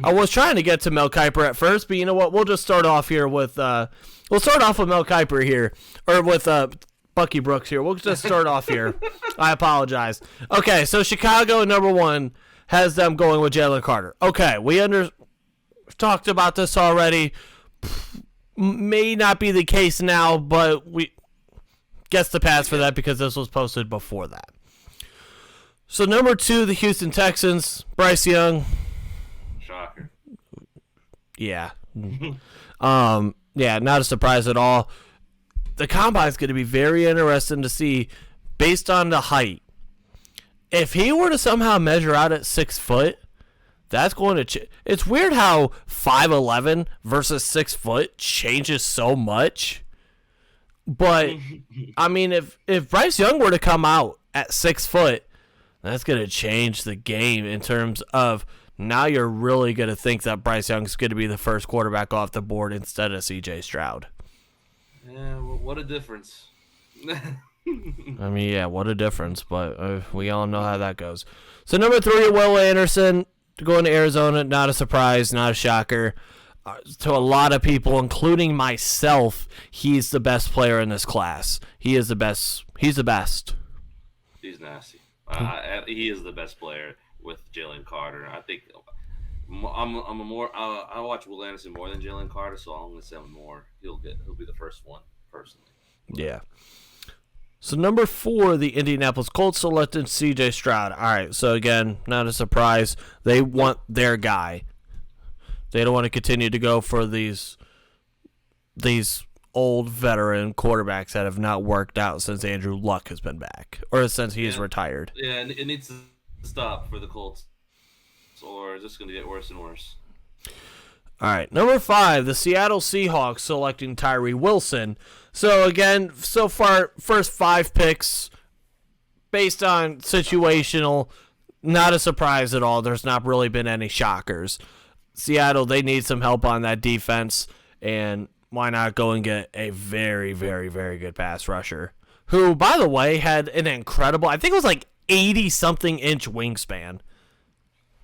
I was trying to get to Mel Kiper at first, but you know what? We'll just start off here with Mel Kiper here, or with Bucky Brooks here. We'll just start off here. I apologize. Okay, so Chicago at number 1 has them going with Jalen Carter. Okay, we've talked about this already. May not be the case now, but we guess the pass for that because this was posted before that. So number 2, the Houston Texans, Bryce Young. Shocker. Yeah. Yeah, not a surprise at all. The combine is going to be very interesting to see based on the height. If he were to somehow measure out at 6 foot, that's going to it's weird how 5'11" versus 6 foot changes so much. But I mean, if Bryce Young were to come out at 6 foot, that's going to change the game in terms of now you're really going to think that Bryce Young's going to be the first quarterback off the board instead of C.J. Stroud. Yeah, what a difference. I mean, yeah, what a difference, but we all know how that goes. So number 3, Will Anderson going to Arizona, not a surprise, not a shocker. To a lot of people, including myself, he's the best player in this class. He is the best. He's the best. He's nasty. He is the best player with Jalen Carter. I think I watch Will Anderson more than Jalen Carter, so I'm gonna say more. He'll be the first one personally. Yeah. So number 4, the Indianapolis Colts selected C.J. Stroud. All right. So again, not a surprise. They want their guy. They don't want to continue to go for these old veteran quarterbacks that have not worked out since Andrew Luck has been back or since he's retired. Yeah, and it needs to stop for the Colts, or it's just going to get worse and worse. All right, number 5, the Seattle Seahawks selecting Tyree Wilson. So again, so far, first 5 picks based on situational, not a surprise at all. There's not really been any shockers. Seattle, they need some help on that defense, and why not go and get a very, very, very good pass rusher, who, by the way, had an incredible, I think it was like 80-something inch wingspan.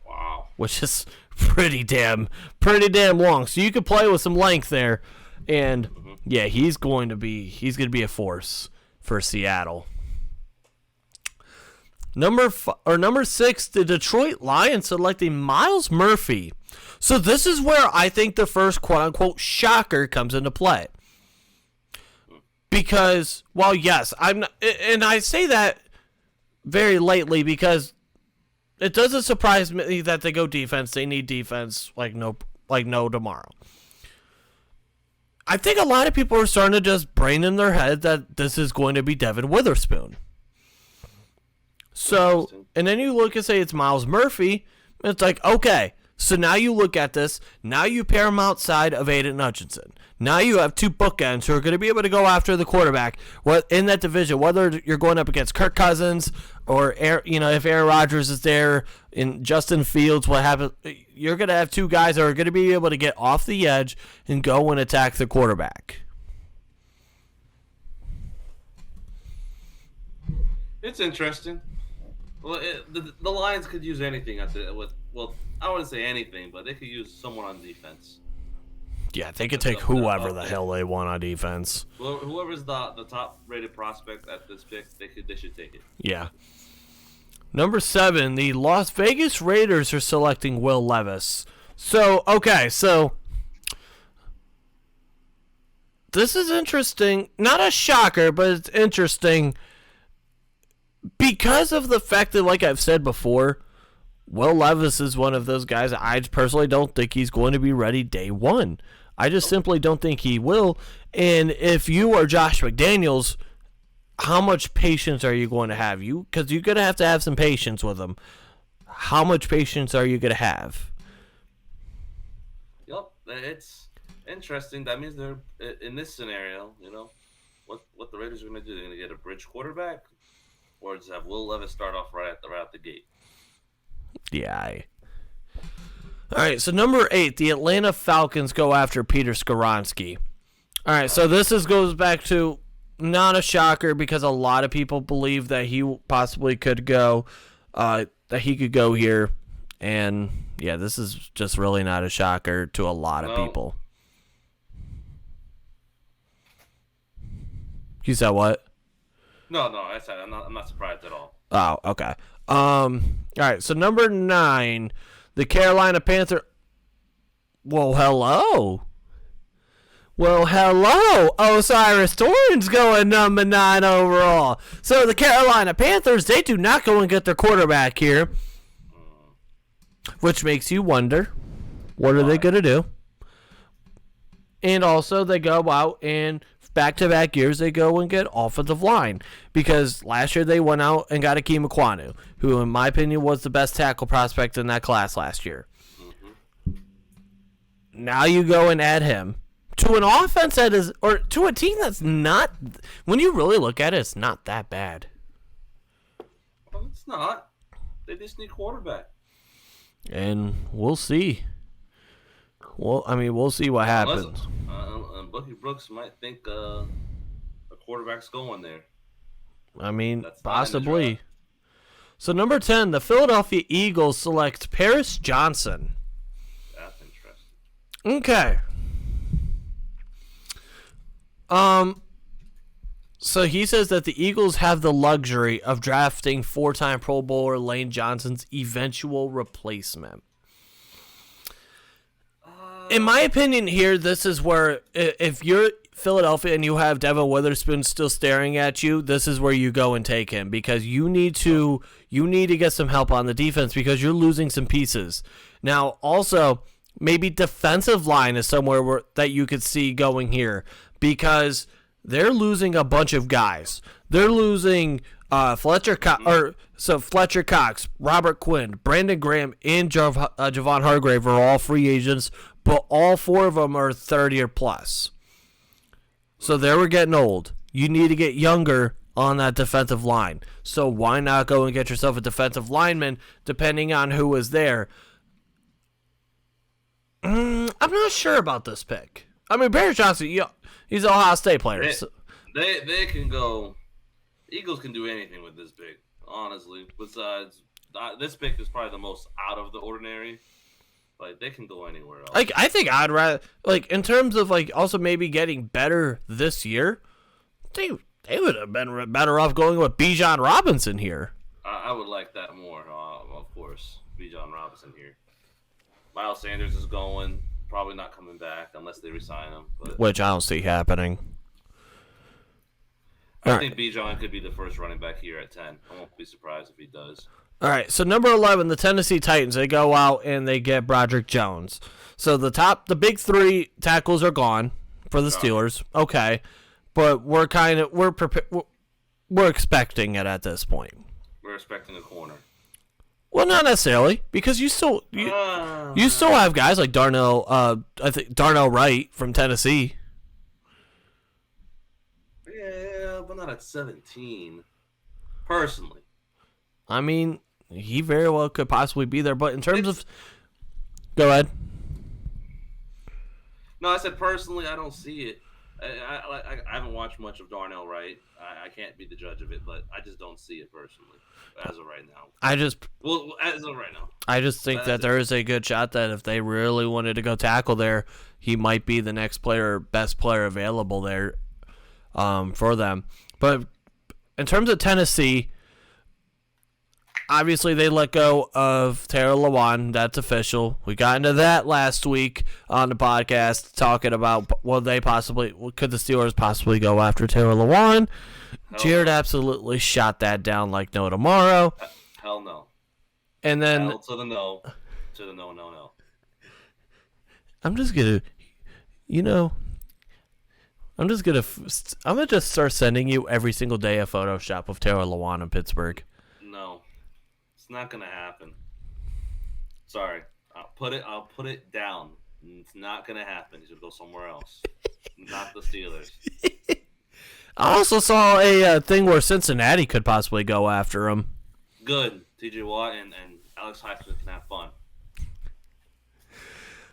Wow. Which is pretty damn long. So you could play with some length there, and yeah, he's going to be a force for Seattle. Number 6, the Detroit Lions selecting Myles Murphy. So this is where I think the first quote-unquote shocker comes into play. Because, well, yes, I'm not, and I say that very lately because it doesn't surprise me that they go defense. They need defense like no tomorrow. I think a lot of people are starting to just brain in their head that this is going to be Devin Witherspoon. So, and then you look and say it's Myles Murphy, and it's like, okay, so now you look at this, now you pair him outside of Aiden Hutchinson. Now you have 2 bookends who are going to be able to go after the quarterback in that division, whether you're going up against Kirk Cousins or, if Aaron Rodgers is there, in Justin Fields, what happens, you're going to have 2 guys that are going to be able to get off the edge and go and attack the quarterback. It's interesting. Well, the Lions could use anything I wouldn't say anything, but they could use someone on defense. Yeah, they could take whoever the hell they want on defense. Whoever's the top-rated prospect at this pick, they should take it. Yeah. Number 7, the Las Vegas Raiders are selecting Will Levis. So, okay, so this is interesting. Not a shocker, but it's interesting because of the fact that, like I've said before, Will Levis is one of those guys I personally don't think he's going to be ready day one. I just simply don't think he will. And if you are Josh McDaniels, how much patience are you going to have? Because you're going to have some patience with him. How much patience are you going to have? Yep, it's interesting. That means they're in this scenario. What the Raiders are going to do? They're going to get a bridge quarterback, or just have Will Levis start off right out the gate. Yeah. All right, so number 8, the Atlanta Falcons go after Peter Skoronski. All right, so this goes back to not a shocker because a lot of people believe that he possibly could go, that he could go here, and Yeah, this is just really not a shocker to a lot of people. You said what? No, I said I'm not surprised at all. Oh, okay. All right, so number 9, the Carolina Panther. Well, hello. Osiris Torrens going number 9 overall. So the Carolina Panthers, they do not go and get their quarterback here, which makes you wonder, what are they going to do? And also, they go out and back-to-back years, they go and get offensive line. Because last year, they went out and got Akeem Ekwonu, who, in my opinion, was the best tackle prospect in that class last year. Now you go and add him to an offense that is, or to a team that's not, when you really look at it, it's not that bad. Well, it's not. They just need quarterback. And we'll see. Well, I mean, we'll see what happens. Bucky Brooks might think a quarterback's going there. I mean, possibly. So number 10, the Philadelphia Eagles select Paris Johnson. That's interesting. Okay. So he says that the Eagles have the luxury of drafting 4-time Pro Bowler Lane Johnson's eventual replacement. In my opinion here, this is where, if you're Philadelphia and you have Devin Witherspoon still staring at you, this is where you go and take him, because you need to get some help on the defense because you're losing some pieces. Now, also, maybe defensive line is somewhere that you could see going here, because they're losing a bunch of guys. They're losing Fletcher Cox, Robert Quinn, Brandon Graham, and Javon Hargrave are all free agents, but all 4 of them are 30 or plus. So they were getting old. You need to get younger on that defensive line. So why not go and get yourself a defensive lineman, depending on who is there? I'm not sure about this pick. I mean, Paris Johnson, he's an Ohio State player. They can go. Eagles can do anything with this pick, honestly. Besides, this pick is probably the most out of the ordinary. Like, they can go anywhere else. Like, I think I'd rather, like, in terms of, like, also maybe getting better this year, they would have been better off going with Bijan Robinson here. I would like that more, of course. Bijan Robinson here. Miles Sanders is going, probably not coming back unless they resign him. Which I don't see happening. I think Bijan could be the first running back here at 10. I won't be surprised if he does. All right, so number 11, the Tennessee Titans, they go out and they get Broderick Jones. So the big 3 tackles are gone for the Steelers. Okay, but we're expecting it at this point. We're expecting a corner. Well, not necessarily, because you still have guys like Darnell Wright from Tennessee. Yeah, but not at 17. Personally. I mean, he very well could possibly be there, but in terms of... Go ahead. No, I said personally, I don't see it. I haven't watched much of Darnell Wright. I can't be the judge of it, but I just don't see it personally as of right now. As of right now. I just think that there is a good shot that if they really wanted to go tackle there, he might be the next best player available there for them. But in terms of Tennessee, obviously they let go of Taylor Lewan. That's official. We got into that last week on the podcast, talking about could the Steelers possibly go after Taylor Lewan. Jared absolutely shot that down like no tomorrow. Hell no. And then hell to the no. To the no. I'm just gonna just start sending you every single day a Photoshop of Taylor Lewan in Pittsburgh. No, it's not gonna happen. Sorry, I'll put it down. It's not gonna happen. He's gonna go somewhere else, not the Steelers. I also saw a thing where Cincinnati could possibly go after him. Good, T.J. Watt and Alex Highsmith can have fun.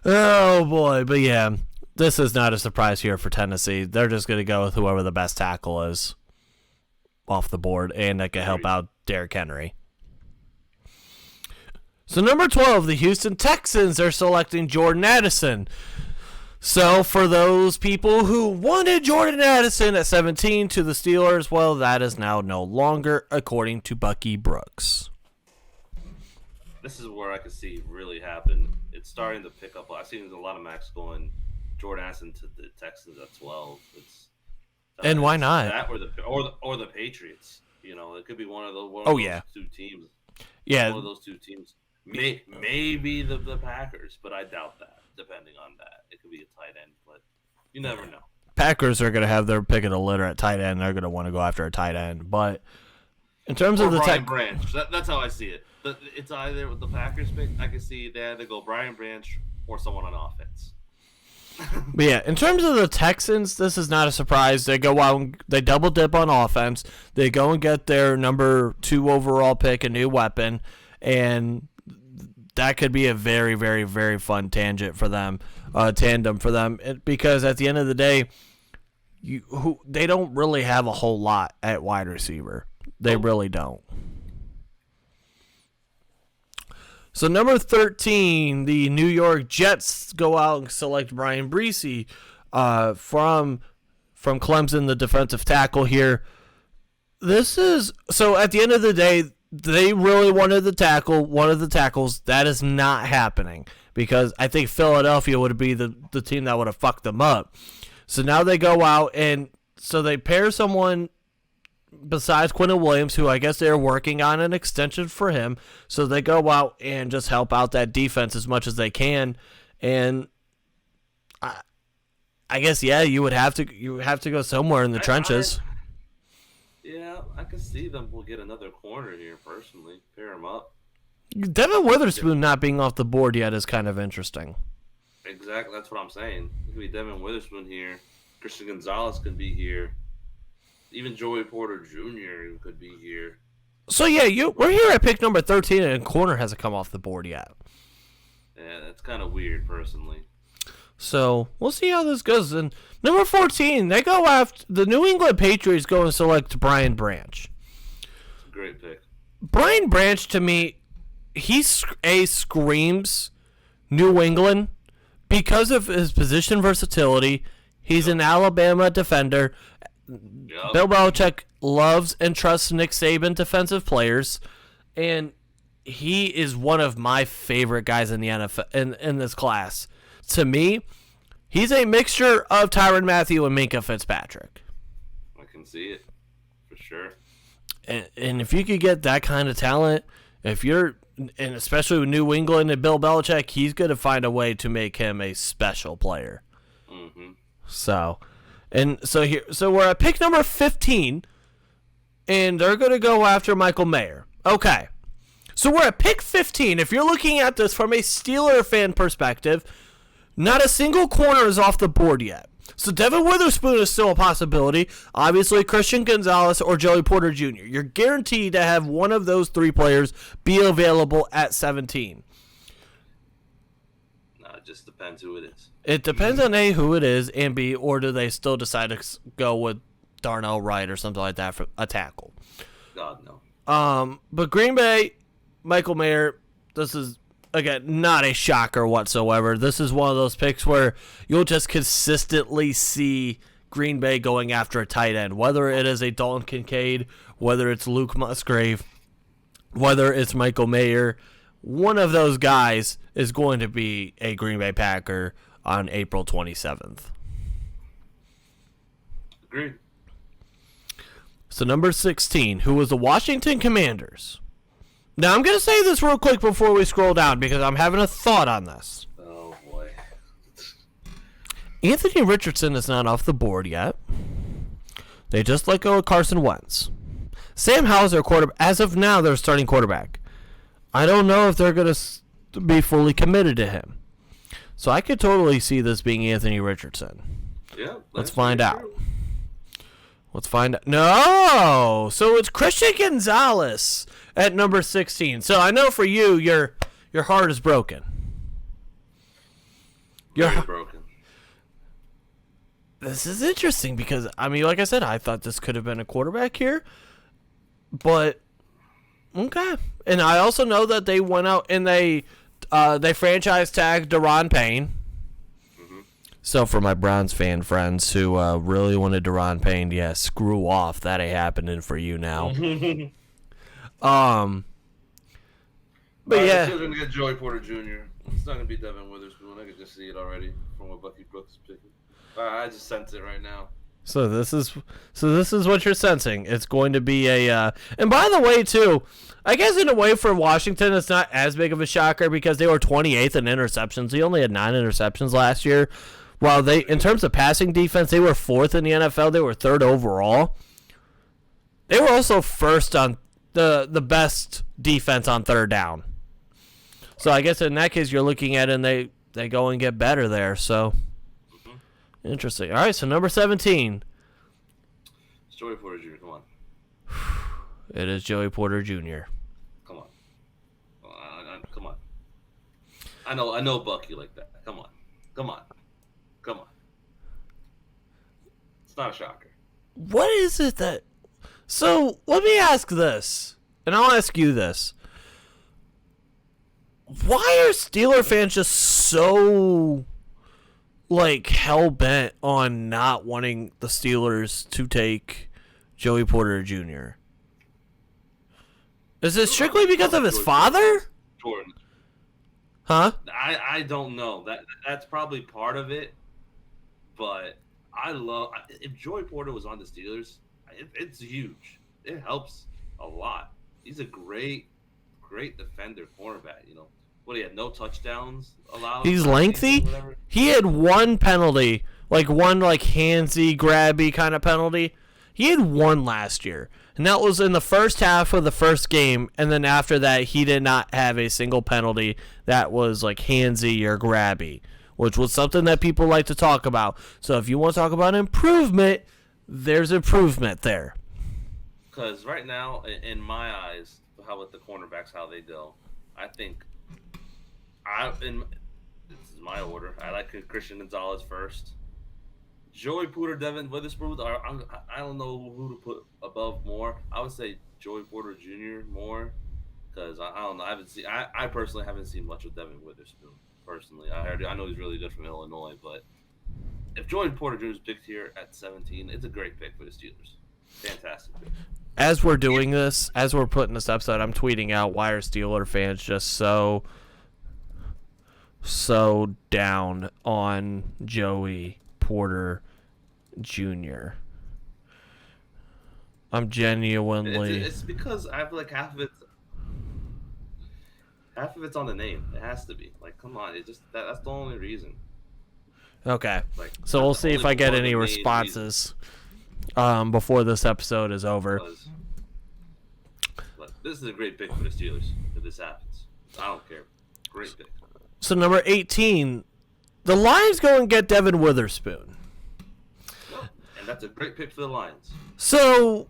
Oh boy, but yeah. This is not a surprise here for Tennessee. They're just going to go with whoever the best tackle is off the board, and that can help out Derrick Henry. So number 12, the Houston Texans are selecting Jordan Addison. So for those people who wanted Jordan Addison at 17 to the Steelers, well, that is now no longer, according to Bucky Brooks. This is where I could see really happen. It's starting to pick up. I've seen a lot of Max going Jordan Addison to the Texans at 12. And why not? That or the Patriots. You know, it could be one of those. Two teams. Yeah, one of those two teams. Maybe the Packers, but I doubt that. Depending on that, it could be a tight end, but you never know. Packers are going to have their pick of the litter at tight end. They're going to want to go after a tight end, but in terms of the Brian Branch, that's how I see it. It's either with the Packers pick. I can see they either go Brian Branch or someone on offense. But yeah, in terms of the Texans, this is not a surprise. They go out and they double dip on offense. They go and get their number 2 overall pick, a new weapon, and that could be a very, very, very fun tandem for them, because at the end of the day, they don't really have a whole lot at wide receiver. They really don't. So number 13, the New York Jets go out and select Brian Bresee from Clemson, the defensive tackle here. So at the end of the day, they really wanted one of the tackles. That is not happening because I think Philadelphia would be the team that would have fucked them up. So now they go out and so they pair someone besides Quinton Williams, who I guess they're working on an extension for him. So they go out and just help out that defense as much as they can. And I guess, yeah, you have to go somewhere in the trenches. Yeah, I can see them. We'll get another corner here, personally. Pair them up. Devin Witherspoon not being off the board yet is kind of interesting. Exactly, that's what I'm saying. It could be Devin Witherspoon here. Christian Gonzalez could be here. Even Joey Porter Jr. could be here. So, yeah, we're here at pick number 13, and corner hasn't come off the board yet. Yeah, that's kind of weird, personally. So, we'll see how this goes. And number 14, they go after the New England Patriots go and select Brian Branch. Great pick. Brian Branch, to me, he screams New England because of his position versatility. He's an Alabama defender. Yep. Bill Belichick loves and trusts Nick Saban defensive players, and he is one of my favorite guys in the NFL in this class. To me, he's a mixture of Tyrann Mathieu and Minkah Fitzpatrick. I can see it, for sure. And if you could get that kind of talent, and especially with New England and Bill Belichick, he's going to find a way to make him a special player. Mm-hmm. So we're at pick number 15, and they're going to go after Michael Mayer. Okay. So we're at pick 15. If you're looking at this from a Steeler fan perspective, not a single corner is off the board yet. So Devin Witherspoon is still a possibility. Obviously, Christian Gonzalez or Joey Porter Jr. You're guaranteed to have one of those 3 players be available at 17. No, it just depends who it is. It depends on A, who it is, and B, or do they still decide to go with Darnell Wright or something like that for a tackle? God, no. But Green Bay, Michael Mayer, this is, again, not a shocker whatsoever. This is one of those picks where you'll just consistently see Green Bay going after a tight end, whether it is a Dalton Kincaid, whether it's Luke Musgrave, whether it's Michael Mayer. One of those guys is going to be a Green Bay Packer on April 27th. Agreed. So number 16, who was the Washington Commanders. Now, I'm going to say this real quick before we scroll down because I'm having a thought on this. Oh, boy. Anthony Richardson is not off the board yet. They just let go of Carson Wentz. Sam Howell's their quarterback. As of now, they're starting quarterback. I don't know if they're going to be fully committed to him. So I could totally see this being Anthony Richardson. Yeah. Let's find out. Let's find out. No! So it's Christian Gonzalez at number 16. So I know for you, your heart is broken. Very broken. This is interesting because, I mean, like I said, I thought this could have been a quarterback here. But Okay. And I also know that they went out and they franchise tagged Deron Payne. Mm-hmm. So for my Browns fan friends who really wanted Deron Payne, yeah, screw off. That ain't happening for you now. But yeah, They're going to get Joey Porter Jr. It's not going to be Devin Witherspoon. I can just see it already from what Bucky Brooks is picking. I just sense it right now. So this is what you're sensing. It's going to be a and by the way too, I guess in a way for Washington it's not as big of a shocker because they were 28th in interceptions. They only had 9 interceptions last year. While they in terms of passing defense, they were 4th in the NFL. They were 3rd overall. They were also first on the best defense on 3rd down. So I guess in that case you're looking at it and they go and get better there. So interesting. All right, so number 17. It's Joey Porter Jr. Come on. It is Joey Porter Jr. Come on. Come on. I know Bucky like that. Come on. It's not a shocker. What is it that... So, let me ask this, and I'll ask you this. Why are Steeler fans just so... hell-bent on not wanting the Steelers to take Joey Porter Jr.? Is it strictly because of his father? Jordan. Huh? I don't know. That's probably part of it, but if Joey Porter was on the Steelers, it's huge. It helps a lot. He's a great defender, cornerback. What, he had no touchdowns allowed? He's lengthy. He had one penalty, one handsy, grabby kind of penalty. He had one last year, and that was in the first half of the first game, and then after that, he did not have a single penalty that was handsy or grabby, which was something that people like to talk about. So if you want to talk about improvement, there's improvement there. Because right now, in my eyes, how with the cornerbacks, how they deal, I think this is my order. I like Christian Gonzalez first. Joey Porter, Devin Witherspoon. I don't know who to put above more. I would say Joey Porter Jr. more because I don't know. I personally haven't seen much of Devin Witherspoon. Personally, I know he's really good from Illinois, but if Joey Porter Jr. is picked here at 17, it's a great pick for the Steelers. Fantastic pick. As we're doing this, as we're putting this episode, I'm tweeting out why are Steeler fans just so down on Joey Porter Jr. I'm genuinely... It's because I feel like half of it's on the name. It has to be. Come on. That's the only reason. Okay. So we'll see if I get any responses before this episode is over. This is a great pick for the Steelers if this happens. I don't care. Great pick. So number 18, the Lions go and get Devin Witherspoon. And that's a great pick for the Lions. So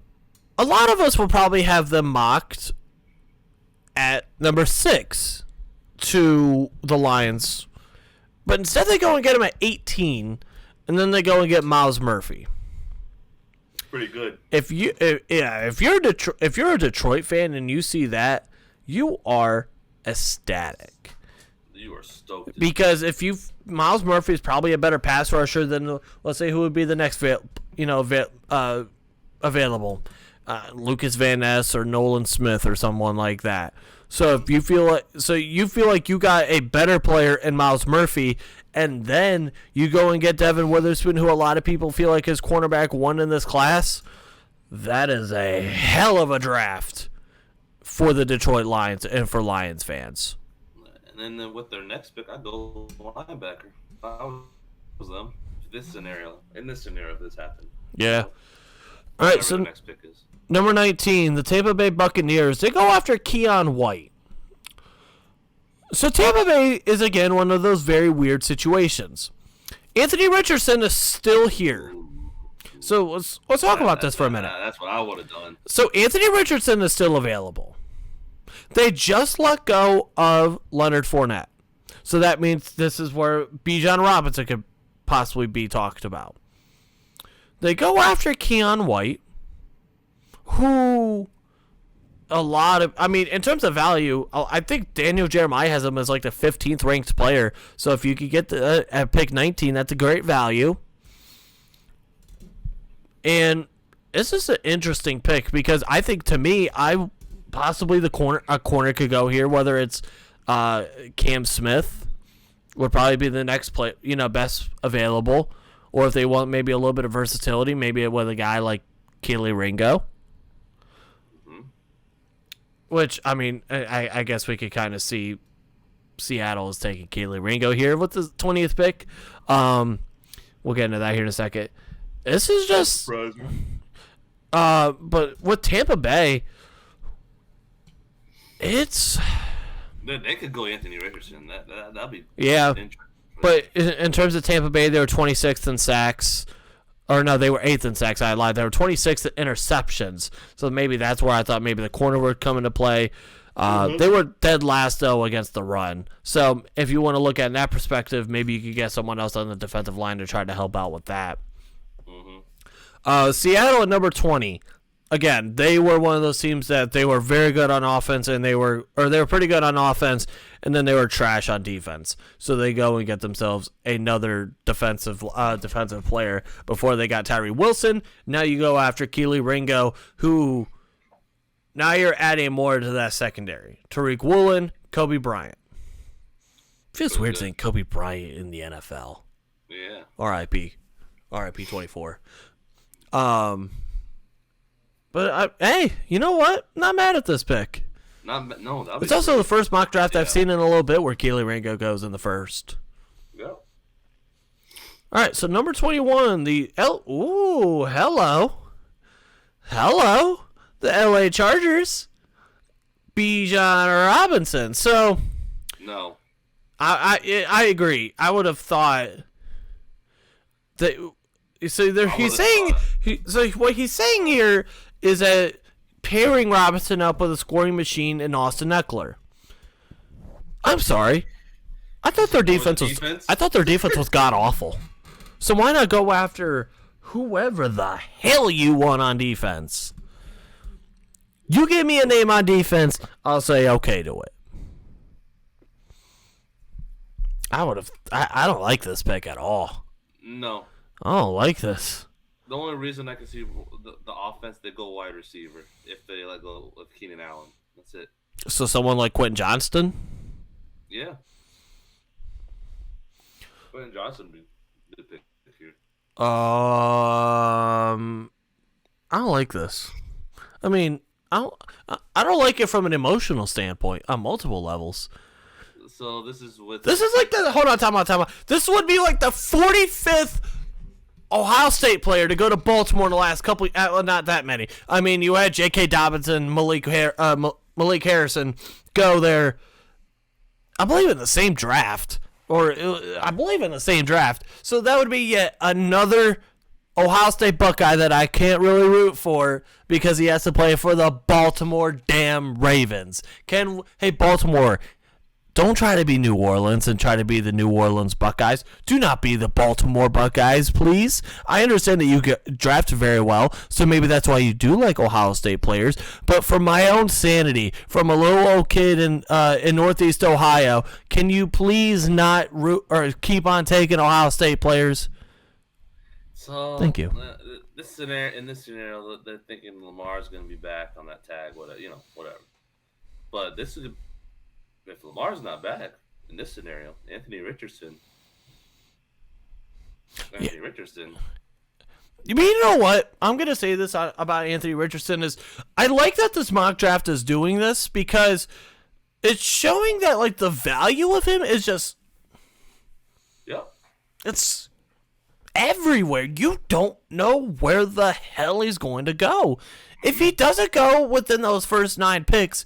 a lot of us will probably have them mocked at number 6 to the Lions. But instead they go and get him at 18, and then they go and get Miles Murphy. Pretty good. If you're a Detroit fan and you see that, you are ecstatic. You are stoked. Because Miles Murphy is probably a better pass rusher than, let's say, who would be the next available, Lucas Van Ness or Nolan Smith or someone like that. So if you feel like you got a better player in Miles Murphy, and then you go and get Devin Witherspoon, who a lot of people feel like is cornerback 1 in this class, that is a hell of a draft for the Detroit Lions and for Lions fans. And then with their next pick, I'd go linebacker. If I was them, in this scenario, if this happened. Yeah. All right, so next pick is. Number 19, the Tampa Bay Buccaneers. They go after Keon White. So Tampa Bay is, again, one of those very weird situations. Anthony Richardson is still here. So let's talk about this for a minute. That's what I would have done. So Anthony Richardson is still available. They just let go of Leonard Fournette. So that means this is where Bijan Robinson could possibly be talked about. They go after Keon White, who a lot of. I mean, in terms of value, I think Daniel Jeremiah has him as like the 15th ranked player. So if you could get at pick 19, that's a great value. And this is an interesting pick because I think to me, I possibly a corner could go here. Whether it's Cam Smith would probably be the next play, best available, or if they want maybe a little bit of versatility, maybe with a guy like Kelee Ringo. Which, I mean, I guess we could kind of see Seattle is taking Kelee Ringo here with the 20th pick. We'll get into that here in a second. This is just... but with Tampa Bay, it's... They could go Anthony Richardson. That'd be... Yeah, but in terms of Tampa Bay, they were 26th in sacks. Or no, they were 8th in sacks. I lied. They were 26th in interceptions. So maybe that's where I thought maybe the corner would come into play. They were dead last, though, against the run. So if you want to look at that perspective, maybe you could get someone else on the defensive line to try to help out with that. Seattle at number 20. Again, they were one of those teams that they were very good on offense, and they were pretty good on offense, and then they were trash on defense. So they go and get themselves another defensive player before they got Tyree Wilson. Now you go after Kelee Ringo, who now you're adding more to that secondary. Tariq Woolen, Kobe Bryant. Feels weird saying Kobe Bryant in the NFL. Yeah. R.I.P. 24. But hey, you know what? Not mad at this pick. It's also the first mock draft I've seen in a little bit where Kelee Ringo goes in the first. Yeah. All right, so number 21, hello, the L.A. Chargers, Bijan Robinson. So, no, I agree. I would have thought that. So what he's saying here is that pairing Robinson up with a scoring machine in Austin Eckler. I'm sorry. I thought their defense was god awful. So why not go after whoever the hell you want on defense? You give me a name on defense, I'll say okay to it. I don't like this pick at all. No. I don't like this. The only reason I can see the offense, they go wide receiver if they let go of Keenan Allen. That's it. So someone like Quentin Johnston? Yeah. Quentin Johnston would be the pick here. I don't like this. I mean, I don't like it from an emotional standpoint on multiple levels. So this is like hold on, time out. This would be like the 45th Ohio State player to go to Baltimore in the last couple, not that many. I mean, you had J.K. Dobbins and Malik Harrison go there, I believe in the same draft. So that would be yet another Ohio State Buckeye that I can't really root for because he has to play for the Baltimore damn Ravens. Hey, Baltimore, don't try to be New Orleans and try to be the New Orleans Buckeyes. Do not be the Baltimore Buckeyes, please. I understand that you get drafted very well, so maybe that's why you do like Ohio State players. But for my own sanity, from a little old kid in Northeast Ohio, can you please not root or keep on taking Ohio State players? So thank you. In this scenario, they're thinking Lamar's going to be back on that tag, whatever. But this is. If Lamar's not back in this scenario, Anthony Richardson. You mean, you know what? I'm going to say this about Anthony Richardson is I like that this mock draft is doing this because it's showing that like the value of him is just it's everywhere. You don't know where the hell he's going to go. If he doesn't go within those first 9 picks,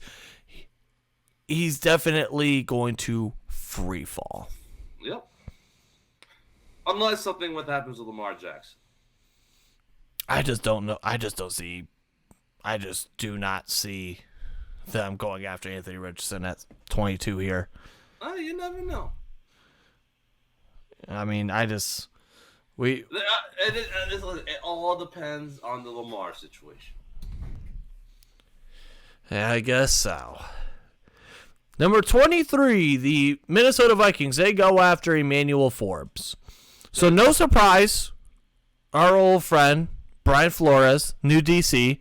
he's definitely going to free fall. Yep. Unless something happens with Lamar Jackson. I just don't know. I just do not see them going after Anthony Richardson at 22 here. You never know. I mean, it all depends on the Lamar situation. I guess so. Number 23, the Minnesota Vikings. They go after Emmanuel Forbes. So no surprise, our old friend, Brian Flores, new DC,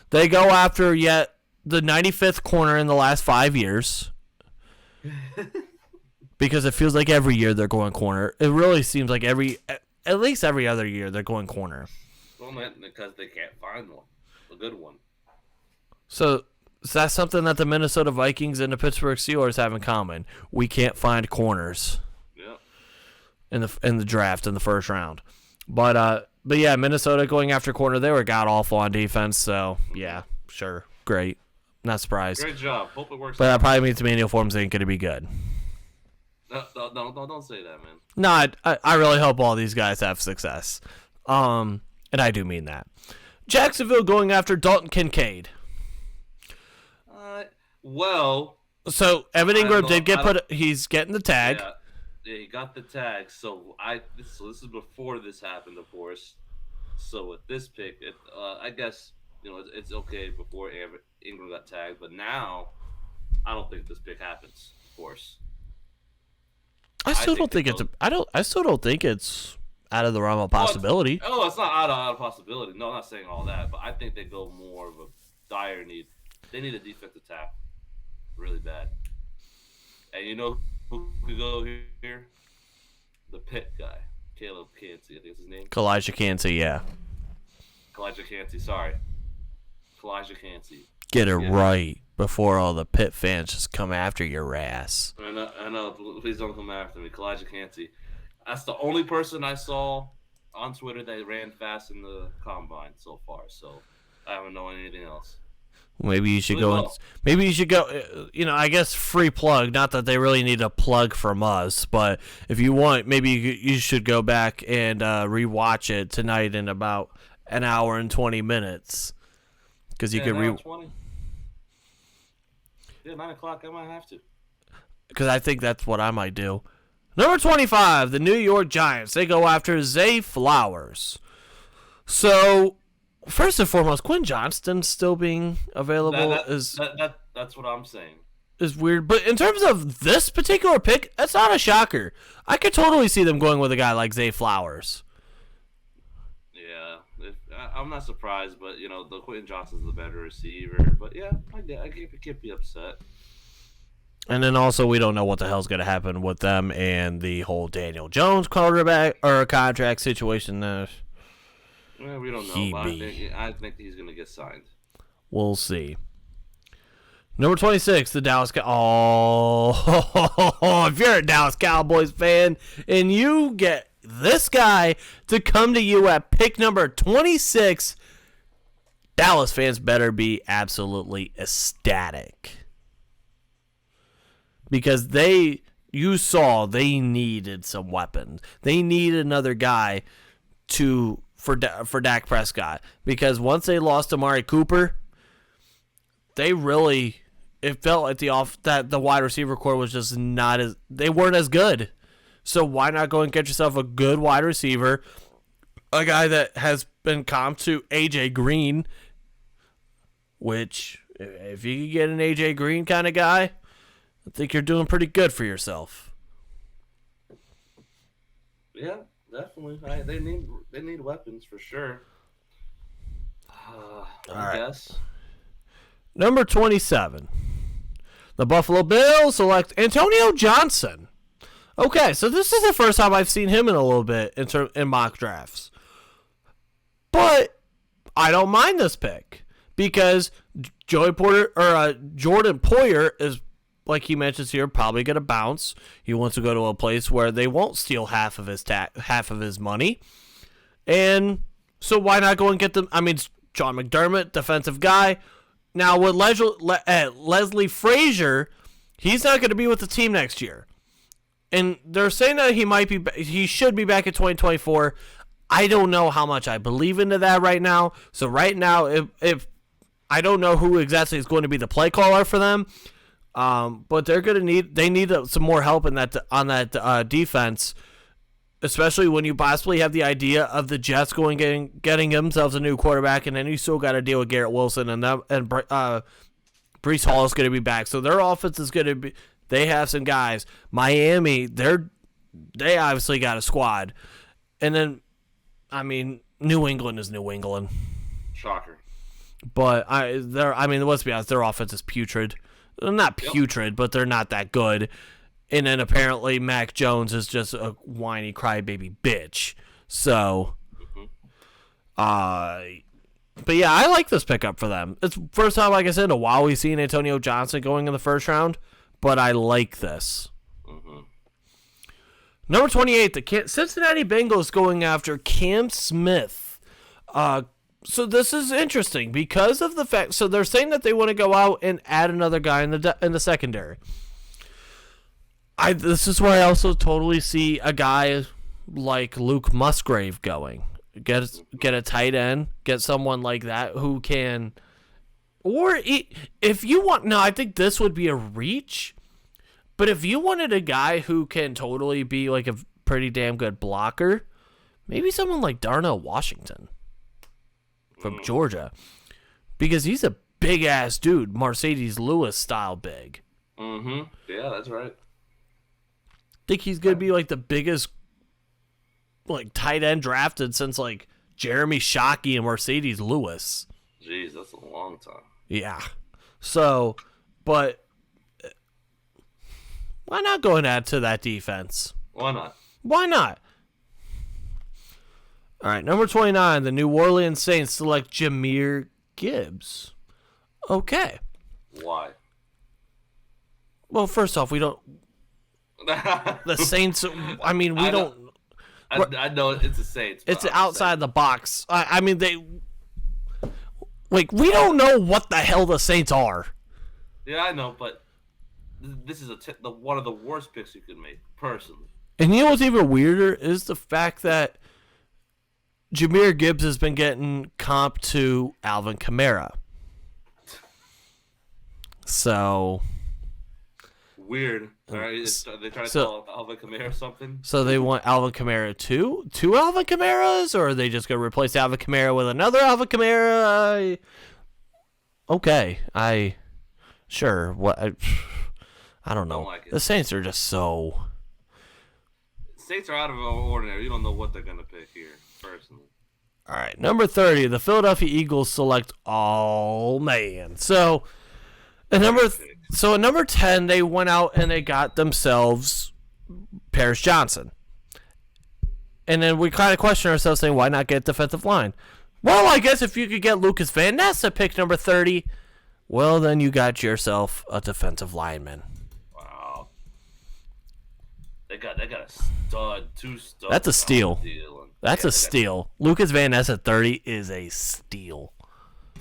they go after yet the 95th corner in the last 5 years. Because it feels like every year they're going corner. It really seems like at least every other year they're going corner. Well, man, because they can't find one, a good one. So is that something that the Minnesota Vikings and the Pittsburgh Steelers have in common? We can't find corners. Yeah. In the draft in the first round, but yeah, Minnesota going after corner. They were god awful on defense. So yeah, sure, great, not surprised. Great job. Hope it works. But that probably means Emmanuel Forbes ain't going to be good. No, don't say that, man. No, I really hope all these guys have success. And I do mean that. Jacksonville going after Dalton Kincaid. Well. So Evan Ingram did get put. He's getting the tag. Yeah, he got the tag. So this is before this happened, of course. So with this pick, I guess it's okay before Ingram got tagged, but now I don't think this pick happens. Of course. I still don't think it's out of the realm of possibility. It's not out of possibility. No, I'm not saying all that, but I think they go more of a dire need. They need a defensive tackle, really bad. And you know who could go here? The Pitt guy, Caleb Cansey. I think is his name. Kalijah Cansey, yeah. Kalijah Cansey. Sorry, Kalijah Cansey. Get it right before all the Pitt fans just come after your ass. I know. Please don't come after me. Kalijah Cansey. That's the only person I saw on Twitter that ran fast in the combine so far. So I haven't known anything else. Maybe you should go. Maybe you should go. I guess free plug. Not that they really need a plug from us, but if you want, maybe you should go back and rewatch it tonight in about an hour and 20 minutes. Because you could 20. Yeah, 9 o'clock. I might have to. Because I think that's what I might do. Number 25, the New York Giants. They go after Zay Flowers. So, first and foremost, Quinn Johnston still being available that's what I'm saying. Is weird. But in terms of this particular pick, that's not a shocker. I could totally see them going with a guy like Zay Flowers. Yeah, I'm not surprised, but the Quentin Johnston's the better receiver. But yeah, I can't be upset. And then also, we don't know what the hell's going to happen with them and the whole Daniel Jones quarterback or contract situation. Well, we don't know. But I think he's going to get signed. We'll see. Number 26, the Dallas Cowboys. Oh, if you're a Dallas Cowboys fan and you get this guy to come to you at pick number 26, Dallas fans better be absolutely ecstatic. Because you saw they needed some weapons. They needed another guy for Dak Prescott. Because once they lost Amari Cooper, it felt like that the wide receiver core was just they weren't as good. So why not go and get yourself a good wide receiver, a guy that has been comped to AJ Green, which if you can get an AJ Green kind of guy, I think you're doing pretty good for yourself. Yeah, definitely. They need weapons for sure. I guess. Number 27. The Buffalo Bills select Antonio Johnson. Okay, so this is the first time I've seen him in a little bit in mock drafts. But I don't mind this pick because Jordan Poyer is, like he mentions here, probably going to bounce. He wants to go to a place where they won't steal half of his money. And so why not go and get them? I mean, John McDermott, defensive guy. Now with Leslie Frazier, he's not going to be with the team next year. And they're saying that he should be back in 2024. I don't know how much I believe into that right now. So right now, if I don't know who exactly is going to be the play caller for them. But they need some more help on that defense, especially when you possibly have the idea of the Jets getting themselves a new quarterback, and then you still got to deal with Garrett Wilson and Brees Hall is going to be back. So their offense is going to be. They have some guys. Miami, they obviously got a squad, and then, I mean, New England is New England. Shocker. But let's be honest, their offense is putrid. They're not putrid, but they're not that good. And then apparently Mac Jones is just a whiny crybaby bitch. So, but yeah, I like this pickup for them. It's first time, like I said, in a while we've seen Antonio Johnson going in the first round, but I like this. Number 28, the Cincinnati Bengals going after Cam Smith. So this is interesting because of the fact. So they're saying that they want to go out and add another guy in the secondary. This is where I also totally see a guy like Luke Musgrave going. Get a tight end, get someone like that who can, if you want. No, I think this would be a reach. But if you wanted a guy who can totally be like a pretty damn good blocker, maybe someone like Darnell Washington from Georgia, because he's a big ass dude, Mercedes Lewis style big. Yeah, that's right. Think he's gonna be like the biggest like tight end drafted since like Jeremy Shockey and Mercedes Lewis. Jeez, that's a long time. Yeah. So, but why not go and add to that defense? Why not? Why not? All right, number 29, the New Orleans Saints select Jahmyr Gibbs. Okay. Why? Well, first off, we don't. The Saints. I mean, we don't. I know it's the Saints. It's outside the box. I mean, we don't know what the hell the Saints are. Yeah, I know, but this is one of the worst picks you could make, personally. And you know what's even weirder is the fact that Jahmyr Gibbs has been getting comped to Alvin Kamara. So weird. All right, they try to call Alvin Kamara something. So they want Alvin Kamara two Alvin Kamaras, or are they just gonna replace Alvin Kamara with another Alvin Kamara? Okay, sure. What? I don't know. Like the Saints are just so. Saints are out of ordinary. You don't know what they're gonna pick here, personally. All right, number 30, the Philadelphia Eagles select. Oh man, so. At number 10, they went out and they got themselves Paris Johnson. And then we kind of question ourselves saying, why not get defensive line? Well, I guess if you could get Lucas Van Ness at pick number 30, well, then you got yourself a defensive lineman. Wow. They got a stud, two studs. That's a steal. That's a steal. Lucas Van Ness at 30 is a steal.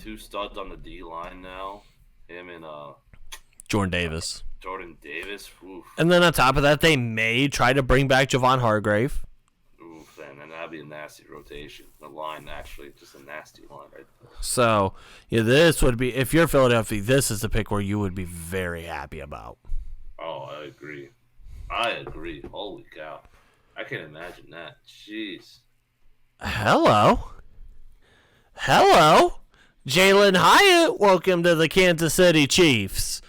Two studs on the D-line now. Him and Jordan Davis. Oof. And then on top of that, they may try to bring back Javon Hargrave. Oof, and that'd be a nasty rotation. The line, actually, just a nasty line right there. So, yeah, this would be, if you're Philadelphia, this is the pick where you would be very happy about. Oh, I agree. Holy cow. I can't imagine that. Jeez. Hello. Jalen Hyatt, welcome to the Kansas City Chiefs.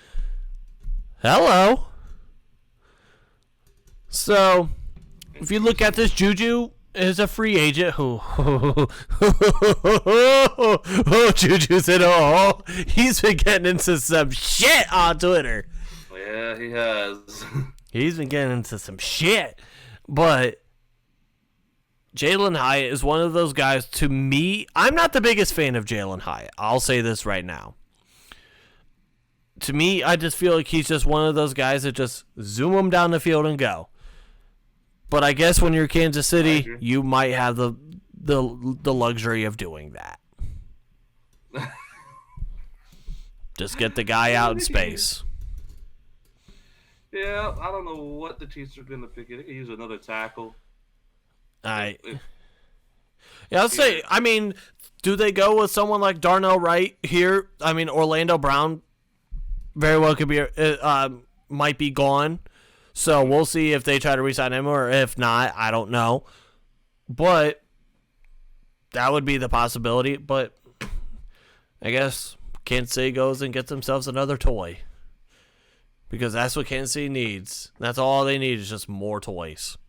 Hello. So, if you look at this, Juju is a free agent who... Juju said, he's been getting into some shit on Twitter. Yeah, he has. He's been getting into some shit. But... Jalen Hyatt is one of those guys, to me, I'm not the biggest fan of Jalen Hyatt. I'll say this right now. To me, I just feel like he's just one of those guys that just zoom him down the field and go. But I guess when you're Kansas City, you might have the luxury of doing that. Just get the guy out in space. Yeah, I don't know what the Chiefs are going to pick. They could use another tackle. Yeah, I'll say, I mean, do they go with someone like Darnell Wright here? I mean, Orlando Brown very well could be, might be gone. So we'll see if they try to re-sign him, or if not, I don't know. But that would be the possibility. But I guess Kansas City goes and gets themselves another toy. Because that's what Kansas City needs. That's all they need is just more toys.